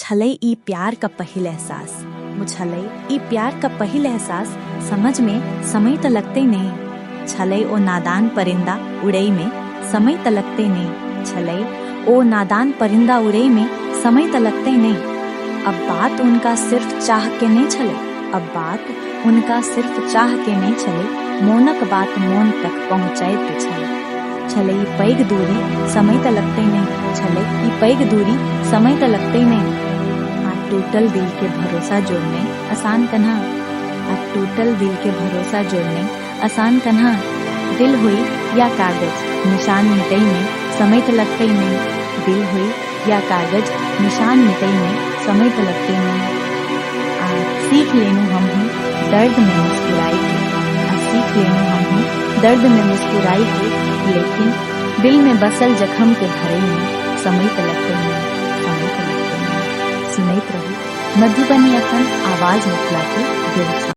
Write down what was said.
छलै ई प्यार का पहिल एहसास। मुझलै ई प्यार का पहिल एहसास समझ में समय त लगते नहीं। छलै ओ नादान परिंदा उड़ई में समय त लगते नहीं। छलै ओ नादान परिंदा उड़ई में समय त लगते नहीं। अब बात उनका सिर्फ चाह के नहीं छलै। अब बात उनका सिर्फ चाह के नहीं छलै। मोनक बात मोन तक पहुँचैत छलै। छलै ई पैघ दूरी समय त लगते नहीं। छलै ई पैघ दूरी समय त लगते नहीं। आ टूटल दिल के भरोसा जोड़ने आसान कन्हा। आ टूटल दिल के भरोसा जोड़ने आसान कन्हा। दिल हुई या कागज निशान मिटई में समय त लगते नहीं। दिल हुई या कागज निशान मिटई में समय त लगते नहीं। सीख लेनू हम हूँ दर्द में मुस्कुराई के। सीख लेनू हम हूँ दर्द में मुस्कुराई के, लेकिन दिल में बसल जख्म के भरई में समय त लगते नहीं। समय त लगते नहीं। सुनैत रही मधुबनी अपन आवाज निकला के दिल।